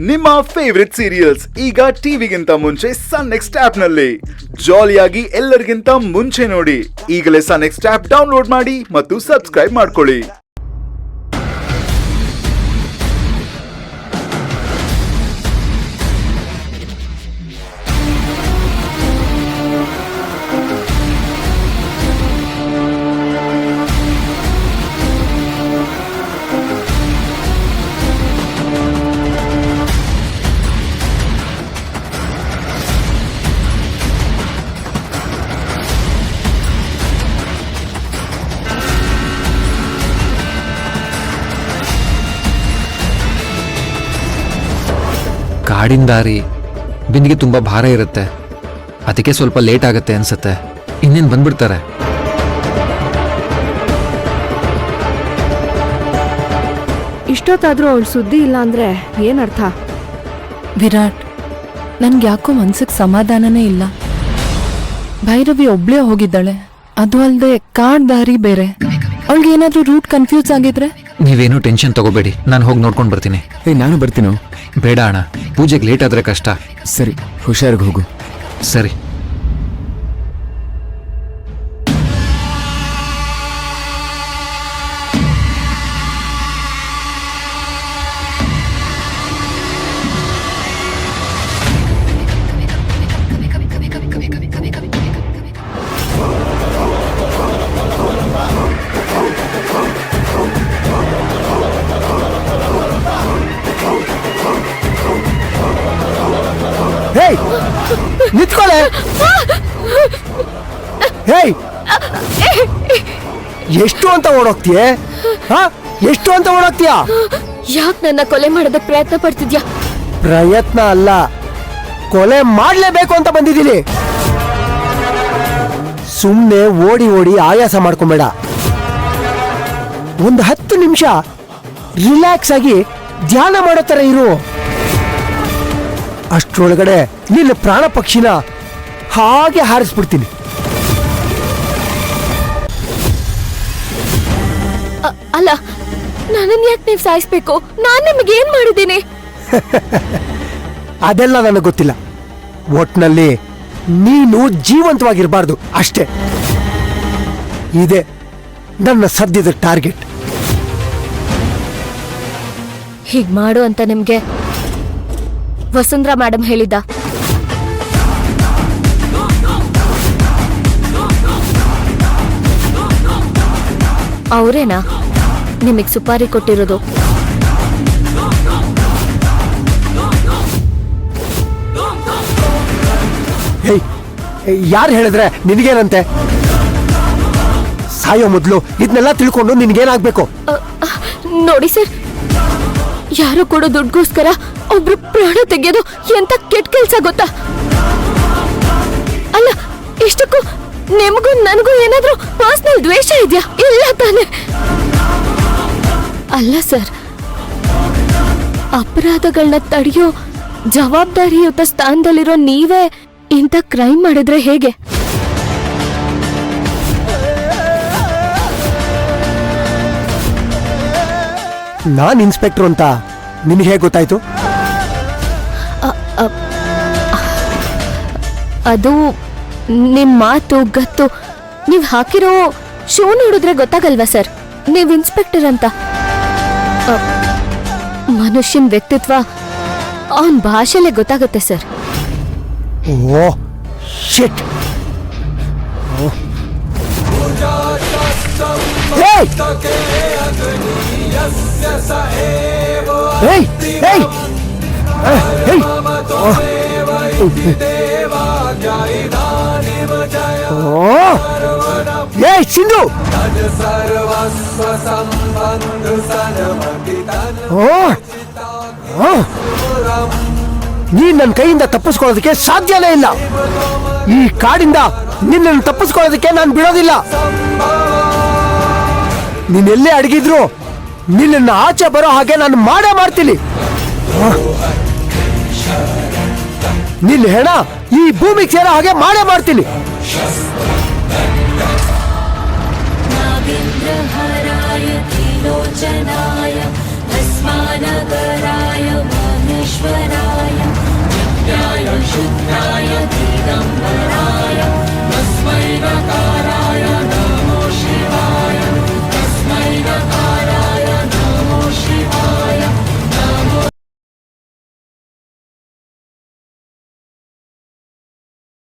ನಿಮ್ಮ favourite serials ಈಗ ಟಿವಿಗಿಂತ ಮುಂಚೆ ಸನ್ ನೆಕ್ಸ್ಟ್ ಆಪ್ ನಲ್ಲಿ ಜಾಲಿಯಾಗಿ ಎಲ್ಲರಿಗಿಂತ ಮುಂಚೆ ನೋಡಿ. ಈಗಲೇ ಸನ್ ನೆಕ್ಸ್ಟ್ ಆಪ್ ಡೌನ್ಲೋಡ್ ಮಾಡಿ ಮತ್ತು ಸಬ್ಸ್ಕ್ರೈಬ್ ಮಾಡ್ಕೊಳ್ಳಿ. ಕಾಡಿನ ದಾರಿ ಬಿಂದಿಗೆ ತುಂಬಾ ಭಾರ ಇರುತ್ತೆ, ಅದಕ್ಕೆ ಸ್ವಲ್ಪ ಲೇಟ್ ಆಗುತ್ತೆ ಅನ್ಸುತ್ತೆ. ಇನ್ನೇನು ಬಂದ್ಬಿಡ್ತಾರೆ. ಇಷ್ಟೊತ್ತಾದ್ರೂ ಅವಳು ಸುದ್ದಿ ಇಲ್ಲ ಅಂದ್ರೆ ಏನರ್ಥ? ವಿರಾಟ್, ನನ್ಗೆ ಯಾಕೋ ಮನ್ಸಿಗೆ ಸಮಾಧಾನನೇ ಇಲ್ಲ. ಭೈರವಿ ಒಬ್ಳೇ ಹೋಗಿದ್ದಾಳೆ, ಅದು ಅಲ್ಲದೆ ಕಾಡ್ ದಾರಿ ಬೇರೆ. ಅವಳಿಗೆ ಏನಾದ್ರೂ ರೂಟ್ ಕನ್ಫ್ಯೂಸ್ ಆಗಿದ್ರೆ? ನೀವೇನು ಟೆನ್ಷನ್ ತಗೋಬೇಡಿ, ನಾನು ಹೋಗಿ ನೋಡ್ಕೊಂಡು ಬರ್ತೀನಿ. ನಾನು ಬರ್ತೀನೋ? ಬೇಡ ಅಣ್ಣ, ಪೂಜೆಗೆ ಲೇಟ್ ಆದ್ರೆ ಕಷ್ಟ. ಸರಿ, ಹುಷಾರಾಗಿ ಹೋಗು. ಸರಿ. ಹೇಯ್, ನಿಂತ್ಕೊಳ್ಳೆ. ಹೇಯ್, ಎಷ್ಟು ಅಂತ ಓಡೋಗ್ತೀಯ? ಎಷ್ಟು ಅಂತ ಓಡೋಗ್ತೀಯ? ಯಾಕೆ ನನ್ನ ಕೊಲೆ ಮಾಡೋದಕ್ಕೆ ಪ್ರಯತ್ನ ಪಡ್ತಿದ್ಯಾ? ಪ್ರಯತ್ನ ಅಲ್ಲ, ಕೊಲೆ ಮಾಡ್ಲೇಬೇಕು ಅಂತ ಬಂದಿದ್ದೀನಿ. ಸುಮ್ನೆ ಓಡಿ ಓಡಿ ಆಯಾಸ ಮಾಡ್ಕೊಂಬೇಡ. ಒಂದು 10 ನಿಮಿಷ ರಿಲ್ಯಾಕ್ಸ್ ಆಗಿ ಧ್ಯಾನ ಮಾಡೋ ತರ ಇರು. ಅಷ್ಟರೊಳಗಡೆ ನಿನ್ನ ಪ್ರಾಣ ಪಕ್ಷಿನ ಹಾಗೆ ಹಾರಿಸ್ಬಿಡ್ತೀನಿ. ಅಲ್ಲ, ನನ್ನನ್ನು ಯಾಕೆ ನೀವು ಸಾಯಿಸ್ಬೇಕು? ನಾನು ನಿಮಗೆ ಏನ್ ಮಾಡಿದ್ದೀನಿ? ಅದೆಲ್ಲ ನನಗೆ ಗೊತ್ತಿಲ್ಲ. ಒಟ್ನಲ್ಲಿ ನೀನು ಜೀವಂತವಾಗಿರಬಾರ್ದು ಅಷ್ಟೇ. ಇದೆ ನನ್ನ ಸದ್ಯದ ಟಾರ್ಗೆಟ್. ಹೀಗ್ ಮಾಡು ಅಂತ ನಿಮ್ಗೆ ವಸುಂಧರಾ ಮೇಡಮ್ ಹೇಳಿದ್ದ? ಅವರೇನಾ ನಿಮಗ್ ಸುಪಾರಿ ಕೊಟ್ಟಿರೋದು? ಯಾರು ಹೇಳಿದ್ರೆ ನಿನಗೇನಂತೆ? ಸಾಯೋ ಮೊದಲು ಇದನ್ನೆಲ್ಲ ತಿಳ್ಕೊಂಡು ನಿನ್ಗೇನಾಗ್ಬೇಕು? ನೋಡಿ ಸರ್, ಯಾರು ಕೊಡೋ ದುಡ್ಗೋಸ್ಕರ ಒಬ್ರು ಪ್ರಾಣ ತೆಗೆಯೋದು ಎಂತ ಕೆಟ್ಟ ಕೆಲ್ಸ ಗೊತ್ತಾ? ಅಲ್ಲ, ಇಷ್ಟಕ್ಕೂ ನಿಮಗೂ ನನಗೂ ಏನಾದ್ರೂ ಪರ್ಸನಲ್ ದ್ವೇಷ ಇದೆಯಾ? ಇಲ್ಲ ತಾನೆ? ಅಲ್ಲ ಸರ್, ಅಪರಾಧಗಳನ್ನ ತಡೆಯೋ ಜವಾಬ್ದಾರಿಯುತ ಸ್ಥಾನದಲ್ಲಿರೋ ನೀವೇ ಇಂಥ ಕ್ರೈಮ್ ಮಾಡಿದ್ರೆ ಹೇಗೆ? ನಾನ್ ಇನ್ಸ್ಪೆಕ್ಟರ್ ಅಂತ ನಿನಗೆ ಹೇಗೆ ಗೊತ್ತಾಯ್ತು? ಅದು ನಿಮ್ ಮಾತು ಗತ್ತು, ನೀವ್ ಹಾಕಿರೋ ಶೂ ನೋಡಿದ್ರೆ ಗೊತ್ತಾಗಲ್ವಾ ಸರ್ ನೀವ್ ಇನ್ಸ್ಪೆಕ್ಟರ್ ಅಂತ? ಮನುಷ್ಯನ್ ವ್ಯಕ್ತಿತ್ವ ಅವನ್ ಭಾಷೆಲೆ ಗೊತ್ತಾಗುತ್ತೆ ಸರ್. ಓ ಶಿಟ್. ಸಿಂಧು, ನೀನ್ ನನ್ನ ಕೈಯಿಂದ ತಪ್ಪಿಸ್ಕೊಳ್ಳೋದಕ್ಕೆ ಸಾಧ್ಯನೇ ಇಲ್ಲ. ಈ ಕಾಡಿಂದ ನಿನ್ನನ್ನು ತಪ್ಪಿಸ್ಕೊಳ್ಳೋದಕ್ಕೆ ನಾನು ಬಿಡೋದಿಲ್ಲ. ನೀನೆಲ್ಲೇ ಅಡಗಿದ್ರು ನಿನ್ನನ್ನು ಆಚೆ ಬರೋ ಹಾಗೆ ನಾನು ಮಾಡೇ ಮಾಡ್ತೀನಿ. ನಿನ್ನ ಹೆಣ ಈ ಭೂಮಿಗೆ ಸೇರೋ ಹಾಗೆ ಮಾಡೇ ಮಾಡ್ತೀನಿ. लोचनाय अस्मानगर